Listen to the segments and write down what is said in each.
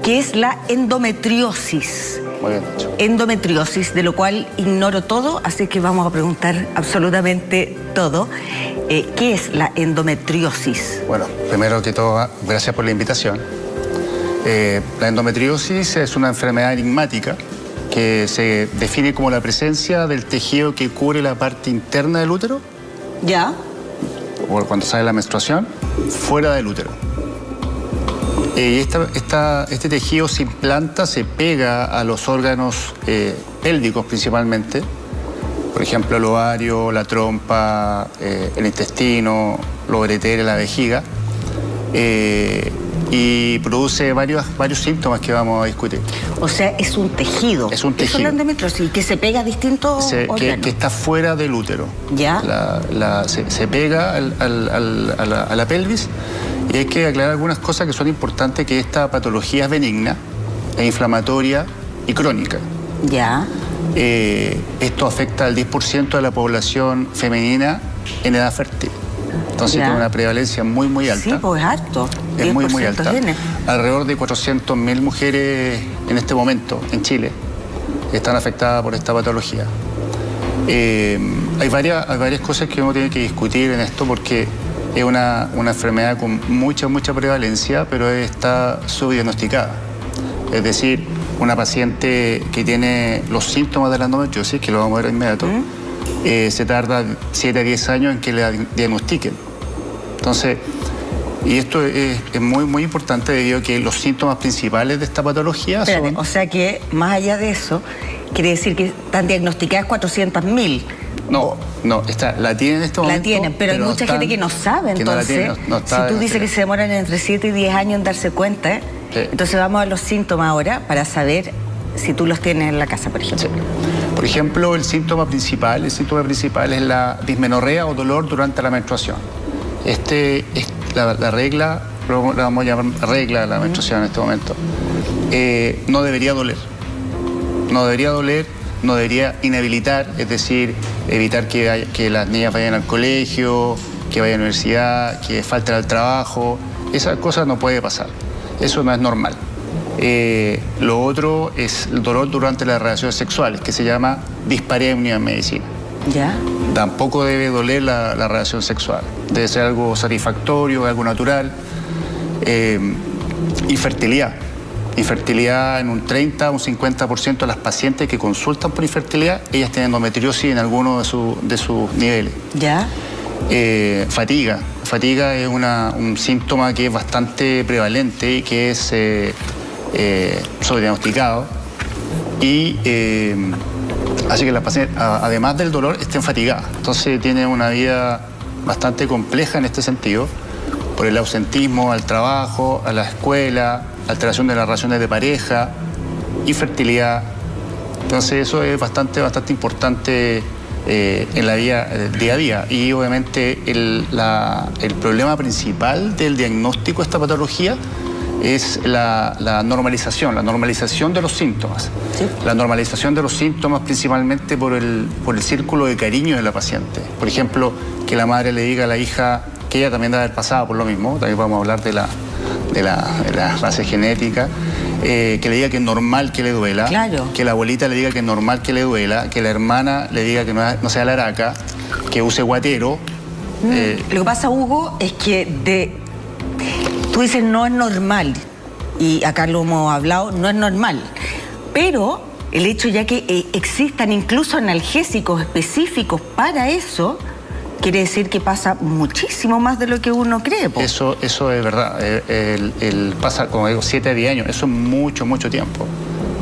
que es la endometriosis. Muy bien dicho. Endometriosis, de lo cual ignoro todo, así que vamos a preguntar absolutamente todo. ¿Qué es la endometriosis? Bueno, primero que todo, gracias por la invitación. La endometriosis es una enfermedad enigmática que se define como la presencia del tejido que cubre la parte interna del útero. ¿Ya? O cuando sale la menstruación, fuera del útero. Y este tejido se implanta, se pega a los órganos pélvicos principalmente, por ejemplo el ovario, la trompa, el intestino, los ureteres, la vejiga, y produce varios síntomas que vamos a discutir. O sea, es un tejido. Es un tejido. Eso es la endometriosis, que se pega a distintos órganos. Que está fuera del útero. ¿Ya? Se pega a la pelvis. Y hay que aclarar algunas cosas que son importantes, que esta patología es benigna, es inflamatoria y crónica. ¿Ya? Esto afecta al 10% de la población femenina en edad fértil. Entonces tiene una prevalencia muy alta. Sí, pues es alto. Es muy alta. Tiene. Alrededor de 400.000 mujeres en este momento en Chile están afectadas por esta patología. Hay varias cosas que uno tiene que discutir en esto, porque es una enfermedad con mucha prevalencia, pero está subdiagnosticada. Es decir, una paciente que tiene los síntomas de la endometriosis, que lo vamos a ver de inmediato, se tarda 7 a 10 años en que le diagnostiquen. Entonces, y esto es muy importante, debido a que los síntomas principales de esta patología son... O sea que, más allá de eso, quiere decir que están diagnosticadas 400.000. No, la tienen en este momento. La tienen, pero hay mucha gente que no sabe, entonces. Si tú dices que se demoran entre 7 y 10 años en darse cuenta, sí. Entonces vamos a los síntomas ahora para saber si tú los tienes en la casa, por ejemplo. Sí. Por ejemplo, el síntoma principal es la dismenorrea o dolor durante la menstruación. Es la regla, la vamos a llamar regla de la menstruación en este momento. No debería doler. No debería inhabilitar, es decir, evitar que las niñas vayan al colegio, que vayan a la universidad, que falten al trabajo. Esas cosas no puede pasar. Eso no es normal. Lo otro es el dolor durante las relaciones sexuales, que se llama dispareunia en medicina. ¿Ya? Tampoco debe doler la relación sexual. Debe ser algo satisfactorio, algo natural. Infertilidad. Infertilidad en un 30 o un 50% de las pacientes que consultan por infertilidad, ellas tienen endometriosis en alguno de sus niveles. ¿Ya? Fatiga. Fatiga es un síntoma que es bastante prevalente y que es sobrediagnosticado. Y hace que las pacientes, además del dolor, estén fatigadas. Entonces tienen una vida bastante compleja en este sentido, por el ausentismo al trabajo, a la escuela, alteración de las relaciones de pareja, infertilidad. Entonces eso es bastante importante en la vida día a día. Y obviamente el problema principal del diagnóstico de esta patología es la normalización de los síntomas. Sí. La normalización de los síntomas principalmente por el círculo de cariño de la paciente. Por ejemplo, que la madre le diga a la hija, que ella también debe haber pasado por lo mismo, también vamos a hablar de la base genética, que le diga que es normal que le duela, claro. Que la abuelita le diga que es normal que le duela, que la hermana le diga que no sea laraca, que use guatero. Lo que pasa, Hugo, es que tú dices no es normal, y acá lo hemos hablado, no es normal, pero el hecho ya que existan incluso analgésicos específicos para eso, quiere decir que pasa muchísimo más de lo que uno cree. Po. Eso es verdad. Pasa, como digo, 7 a 10 años. Eso es mucho tiempo.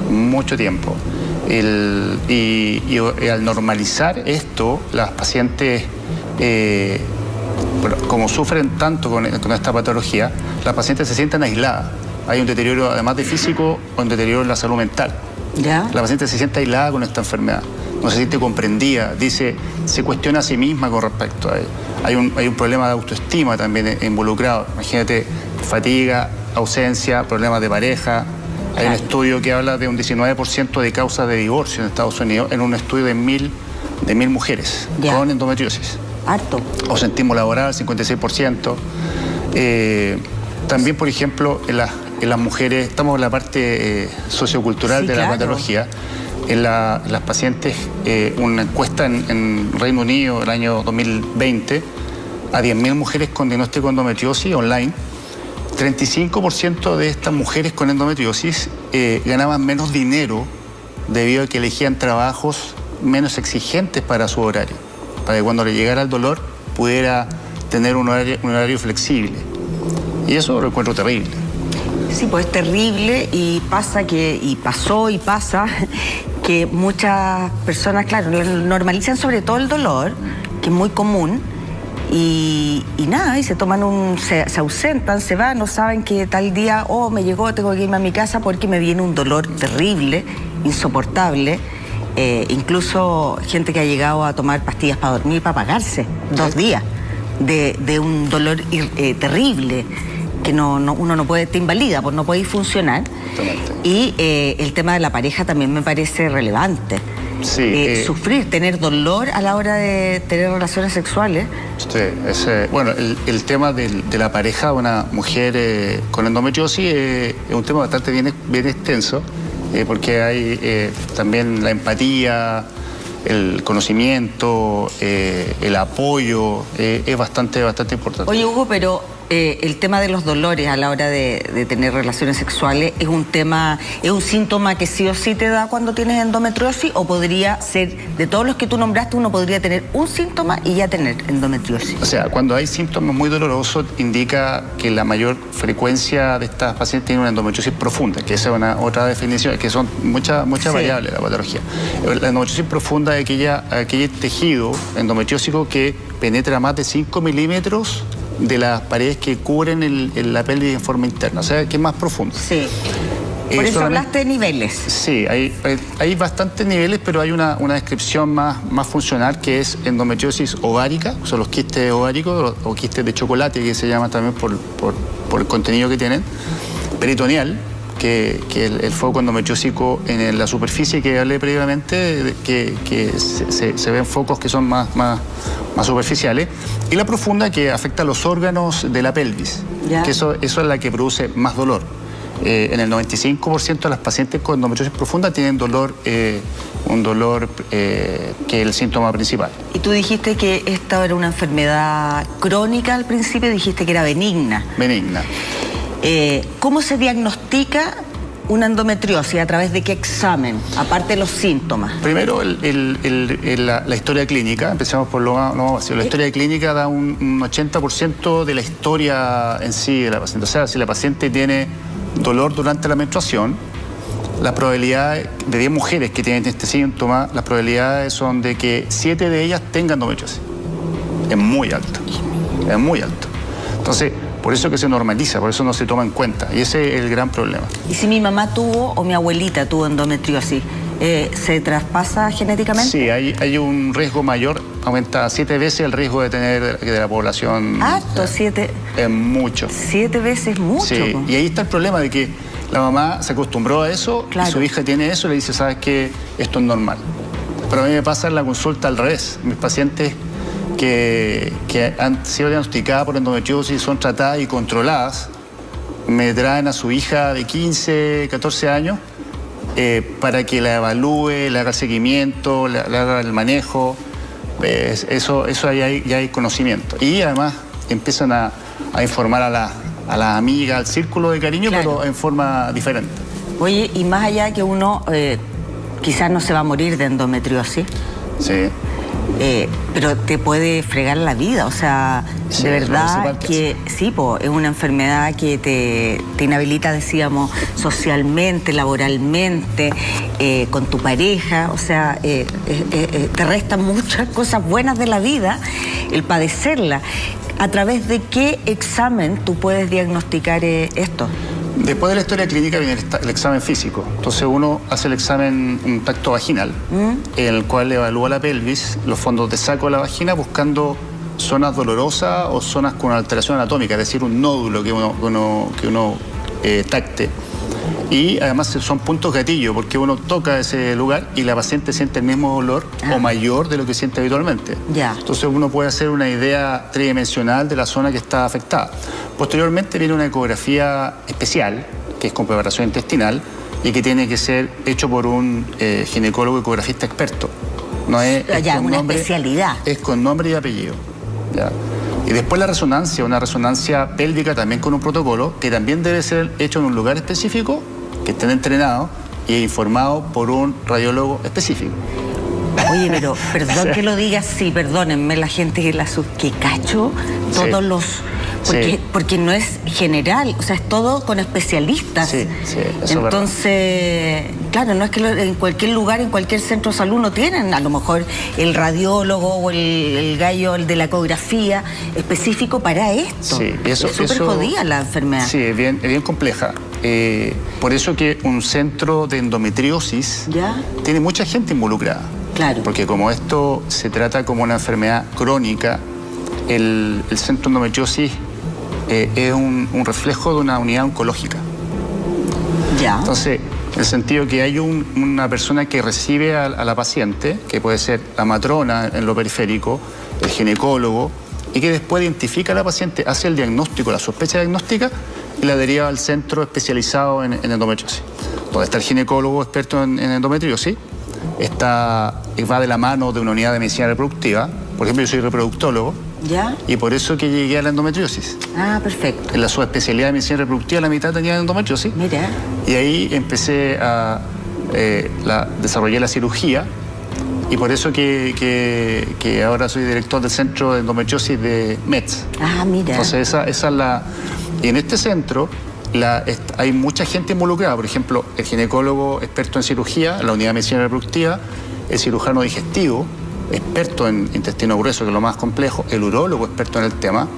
Mucho tiempo. Y al normalizar esto, las pacientes, como sufren tanto con esta patología, las pacientes se sienten aisladas. Hay un deterioro, además de físico, un deterioro en la salud mental. ¿Ya? La paciente se siente aislada con esta enfermedad. No se siente comprendida, se cuestiona a sí misma con respecto a ello. Hay un problema de autoestima también involucrado. Imagínate, fatiga, ausencia, problemas de pareja. Hay un estudio que habla de un 19% de causas de divorcio en Estados Unidos, en un estudio de 1.000 mujeres con endometriosis. Harto. Ausentismo laboral, 56%. También, por ejemplo, en las mujeres, estamos en la parte sociocultural de la patología. En las pacientes, una encuesta en Reino Unido el año 2020 a 10.000 mujeres con diagnóstico de endometriosis online, 35% de estas mujeres con endometriosis ganaban menos dinero debido a que elegían trabajos menos exigentes para su horario, para que cuando le llegara el dolor pudiera tener un horario flexible. Y eso lo encuentro terrible. Sí, pues es terrible y pasa que muchas personas, claro, normalizan sobre todo el dolor, que es muy común, y nada, y se toman se ausentan, se van, no saben que tal día, me llegó, tengo que irme a mi casa porque me viene un dolor terrible, insoportable. Incluso gente que ha llegado a tomar pastillas para dormir, para apagarse 2 días de un dolor terrible, que uno no puede, te invalida, pues no puede funcionar. Y el tema de la pareja también me parece relevante. Sí, sufrir, tener dolor a la hora de tener relaciones sexuales. Sí, bueno, el tema de la pareja de una mujer con endometriosis es un tema bastante bien extenso, porque hay también la empatía, el conocimiento, el apoyo, es bastante importante. Oye, Hugo, pero el tema de los dolores a la hora de tener relaciones sexuales es un síntoma que sí o sí te da cuando tienes endometriosis, o podría ser, de todos los que tú nombraste, uno podría tener un síntoma y ya tener endometriosis. O sea, cuando hay síntomas muy dolorosos, indica que la mayor frecuencia de estas pacientes tiene una endometriosis profunda, que esa es otra definición, que son muchas variables de la patología. La endometriosis profunda es aquel tejido endometriósico que penetra más de 5 milímetros de las paredes que cubren la pelvis en forma interna, o sea, que es más profundo. Sí. Por eso hablaste de niveles. Sí, hay bastantes niveles, pero hay una descripción más funcional, que es endometriosis ovárica, son los quistes ováricos o quistes de chocolate, que se llaman también por el contenido que tienen. Peritoneal, que el foco endometriósico en la superficie que hablé previamente, que se ven focos que son más superficiales, y la profunda, que afecta a los órganos de la pelvis, que eso es la que produce más dolor. En el 95% de las pacientes con endometriosis profunda tienen dolor, un dolor que es el síntoma principal. Y tú dijiste que esta era una enfermedad crónica al principio, dijiste que era benigna. Benigna. ¿Cómo se diagnostica una endometriosis? ¿A través de qué examen? Aparte de los síntomas. Primero, la historia clínica. Empezamos por lo más básico. La historia clínica da un 80% de la historia en sí de la paciente. O sea, si la paciente tiene dolor durante la menstruación, la probabilidad de 10 mujeres que tienen este síntoma, las probabilidades son de que 7 de ellas tengan endometriosis. Es muy alto. Es muy alto. Entonces, por eso que se normaliza, por eso no se toma en cuenta. Y ese es el gran problema. ¿Y si mi mamá tuvo o mi abuelita tuvo endometriosis, se traspasa genéticamente? Sí, hay un riesgo mayor, aumenta 7 veces el riesgo de tener de la población. Harto, 7. Es mucho. 7 veces mucho. Sí, y ahí está el problema de que la mamá se acostumbró a eso, claro. Y su hija tiene eso, y le dice, ¿sabes qué? Esto es normal. Pero a mí me pasa en la consulta al revés. Mis pacientes que han sido diagnosticadas por endometriosis, son tratadas y controladas, me traen a su hija de 15, 14 años para que la evalúe, le haga el seguimiento, le haga el manejo. Eso ya hay conocimiento. Y además empiezan a informar a las amigas, al círculo de cariño, claro, pero en forma diferente. Oye, y más allá que uno quizás no se va a morir de endometriosis. Sí. Pero te puede fregar la vida, o sea, sí, de verdad que sí, es una enfermedad que te inhabilita, decíamos, socialmente, laboralmente, con tu pareja, o sea, te restan muchas cosas buenas de la vida el padecerla. ¿A través de qué examen tú puedes diagnosticar esto? Después de la historia clínica viene el examen físico. Entonces uno hace el examen, un tacto vaginal, en el cual evalúa la pelvis, los fondos de saco de la vagina, buscando zonas dolorosas o zonas con alteración anatómica, es decir, un nódulo que uno tacte. Y además son puntos gatillo, porque uno toca ese lugar y la paciente siente el mismo dolor o mayor de lo que siente habitualmente. Entonces uno puede hacer una idea tridimensional de la zona que está afectada. Posteriormente viene una ecografía especial, que es con preparación intestinal y que tiene que ser hecho por un ginecólogo ecografista experto. No es, ya, una especialidad. Es con nombre y apellido. ¿Ya? Y después la resonancia, una resonancia pélvica también con un protocolo que también debe ser hecho en un lugar específico, que estén entrenados y informados por un radiólogo específico. Oye, pero perdón que lo digas, sí, perdónenme la gente que cacho todos los... Porque no es general, o sea, es todo con especialistas. Sí, eso entonces, claro, no es que en cualquier lugar, en cualquier centro de salud no tienen, a lo mejor el radiólogo o el gallo, el de la ecografía específico para esto. Sí, es súper jodida la enfermedad. Sí, es bien compleja. Por eso que un centro de endometriosis tiene mucha gente involucrada. Claro. Porque como esto se trata como una enfermedad crónica, el centro de endometriosis es un reflejo de una unidad oncológica. Ya. Entonces, en el sentido que hay una persona que recibe a la paciente, que puede ser la matrona en lo periférico, el ginecólogo, y que después identifica a la paciente, hace el diagnóstico, la sospecha diagnóstica, y la deriva al centro especializado en endometriosis, donde está el ginecólogo experto en endometriosis, va de la mano de una unidad de medicina reproductiva. Por ejemplo, yo soy reproductólogo. ¿Ya? Y por eso que llegué a la endometriosis. Ah, perfecto. En la subespecialidad de medicina reproductiva, la mitad tenía endometriosis. Mira. Y ahí empecé a desarrollar la cirugía. Y por eso que ahora soy director del centro de endometriosis de METS. Ah, mira. Entonces esa es la... Y en este centro hay mucha gente involucrada. Por ejemplo, el ginecólogo experto en cirugía, la unidad de medicina reproductiva, el cirujano digestivo, experto en intestino grueso, que es lo más complejo, el urólogo experto en el tema.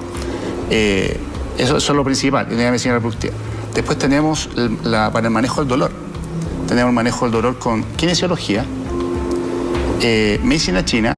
Eso es lo principal, unidad de medicina reproductiva. Después tenemos para el manejo del dolor. Tenemos el manejo del dolor con kinesiología, medicina china